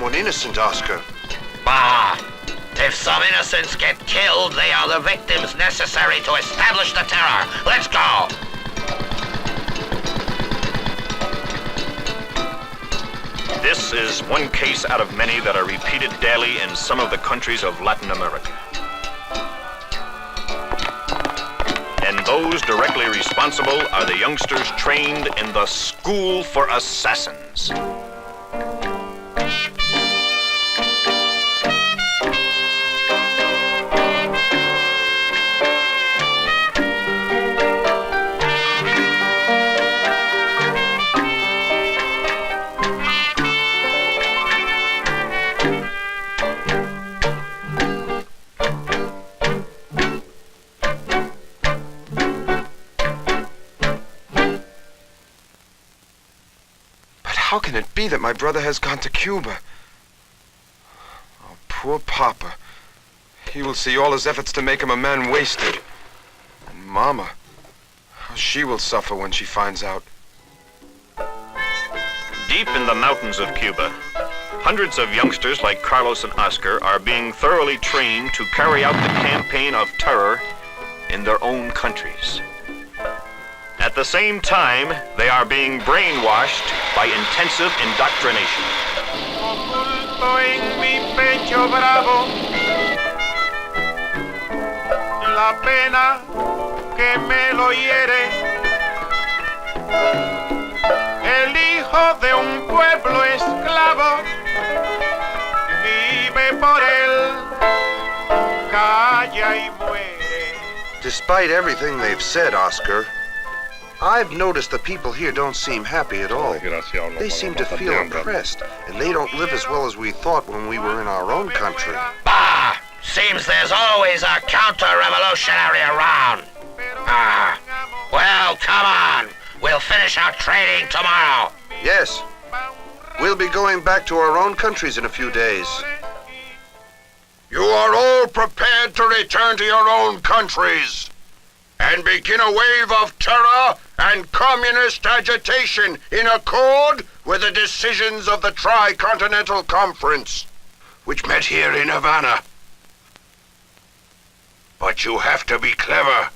someone innocent, Oscar. Bah! If some innocents get killed, they are the victims necessary to establish the terror. Let's go! This is one case out of many that are repeated daily in some of the countries of Latin America. And those directly responsible are the youngsters trained in the School for Assassins. How can it be that my brother has gone to Cuba? Oh, poor Papa. He will see all his efforts to make him a man wasted. And Mama, how she will suffer when she finds out. Deep in the mountains of Cuba, hundreds of youngsters like Carlos and Oscar are being thoroughly trained to carry out the campaign of terror in their own countries. At the same time, they are being brainwashed by intensive indoctrination. Oculto en mi pecho bravo, la pena que me lo hiere. El hijo de un pueblo esclavo vive por él, calla y muere. Despite everything they've said, Oscar, I've noticed the people here don't seem happy at all. They seem to feel oppressed, and they don't live as well as we thought when we were in our own country. Bah! Seems there's always a counter-revolutionary around. Ah. Well, come on. We'll finish our training tomorrow. Yes. We'll be going back to our own countries in a few days. You are all prepared to return to your own countries and begin a wave of terror and communist agitation in accord with the decisions of the Tri-Continental Conference, which met here in Havana. But you have to be clever,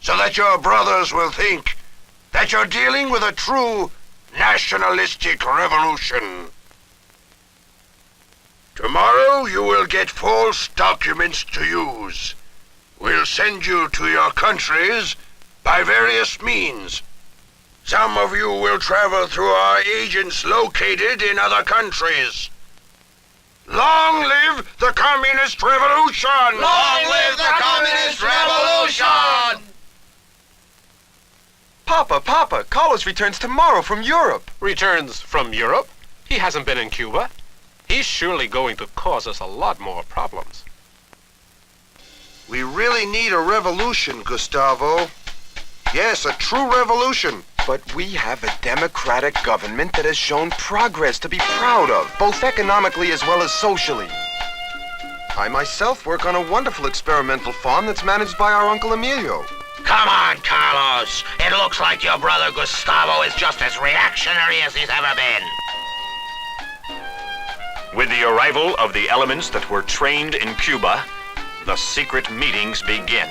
so that your brothers will think that you're dealing with a true nationalistic revolution. Tomorrow you will get false documents to use. We'll send you to your countries by various means. Some of you will travel through our agents located in other countries. Long live the Communist Revolution! Long live the Communist Revolution! Papa, Carlos returns tomorrow from Europe. Returns from Europe? He hasn't been in Cuba. He's surely going to cause us a lot more problems. We really need a revolution, Gustavo. Yes, a true revolution. But we have a democratic government that has shown progress to be proud of, both economically as well as socially. I myself work on a wonderful experimental farm that's managed by our Uncle Emilio. Come on, Carlos. It looks like your brother Gustavo is just as reactionary as he's ever been. With the arrival of the elements that were trained in Cuba, the secret meetings begin.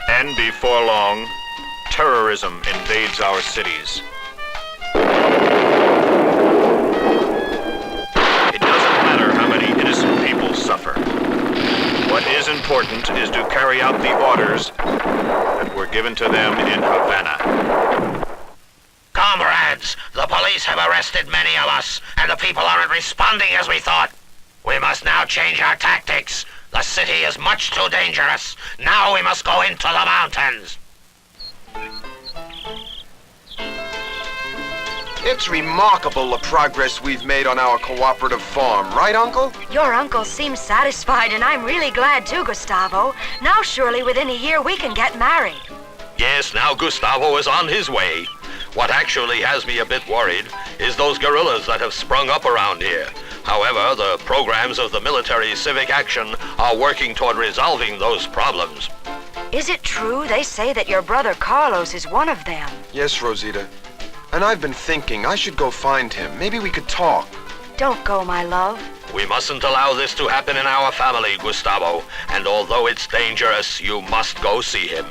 And before long, terrorism invades our cities. It doesn't matter how many innocent people suffer. What is important is to carry out the orders that were given to them in Havana. Comrades, the police have arrested many of us, and the people aren't responding as we thought. We must now change our tactics. The city is much too dangerous. Now we must go into the mountains. It's remarkable the progress we've made on our cooperative farm, right, Uncle? Your uncle seems satisfied, and I'm really glad too, Gustavo. Now surely within a year we can get married. Yes, now Gustavo is on his way. What actually has me a bit worried is those guerrillas that have sprung up around here. However, the programs of the military civic action are working toward resolving those problems. Is it true they say that your brother Carlos is one of them? Yes, Rosita. And I've been thinking I should go find him. Maybe we could talk. Don't go, my love. We mustn't allow this to happen in our family, Gustavo. And although it's dangerous, you must go see him.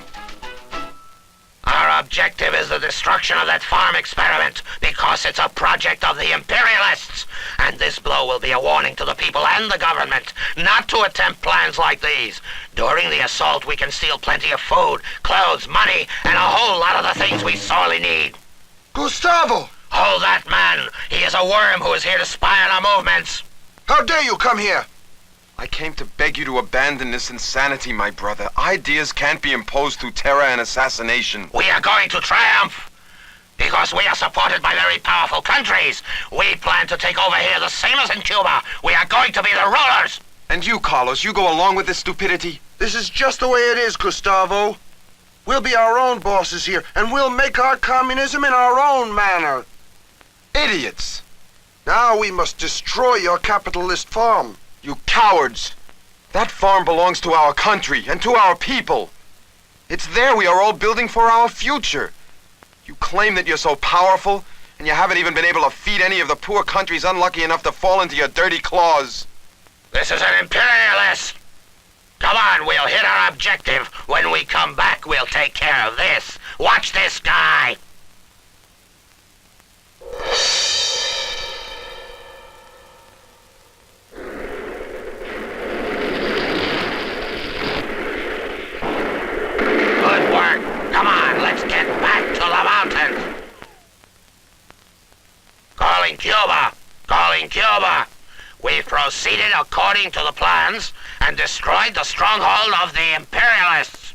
Our objective is the destruction of that farm experiment because it's a project of the imperialists. And this blow will be a warning to the people and the government not to attempt plans like these. During the assault, we can steal plenty of food, clothes, money, and a whole lot of the things we sorely need. Gustavo! Hold that man! He is a worm who is here to spy on our movements. How dare you come here? I came to beg you to abandon this insanity, my brother. Ideas can't be imposed through terror and assassination. We are going to triumph! Because we are supported by very powerful countries. We plan to take over here the same as in Cuba. We are going to be the rulers! And you, Carlos, you go along with this stupidity? This is just the way it is, Gustavo. We'll be our own bosses here, and we'll make our communism in our own manner. Idiots! Now we must destroy your capitalist farm. You cowards! That farm belongs to our country and to our people. It's there we are all building for our future. You claim that you're so powerful, and you haven't even been able to feed any of the poor countries unlucky enough to fall into your dirty claws. This is an imperialist! Come on, we'll hit our objective. When we come back, we'll take care of this. Watch this guy! Good work. Come on, let's get back to the mountains. Calling Cuba! Calling Cuba! We've proceeded according to the plans and destroyed the stronghold of the imperialists.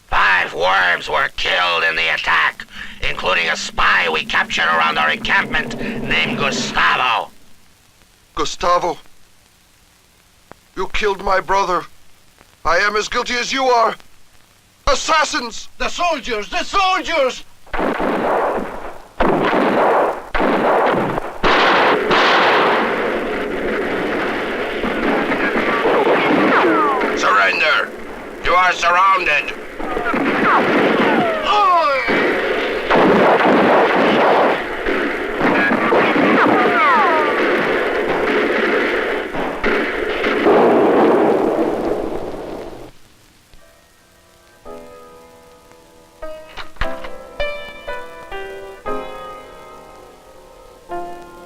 5 worms were killed in the attack, including a spy we captured around our encampment named Gustavo. Gustavo, you killed my brother. I am as guilty as you are. Assassins! The soldiers! The soldiers! Surrender! You are surrounded!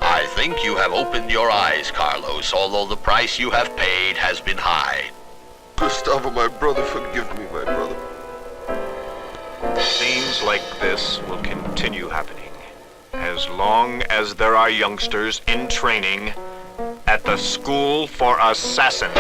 I think you have opened your eyes, Carlos, although the price you have paid has been high. Gustavo, my brother, forgive me, my brother. Scenes like this will continue happening as long as there are youngsters in training at the School for Assassins.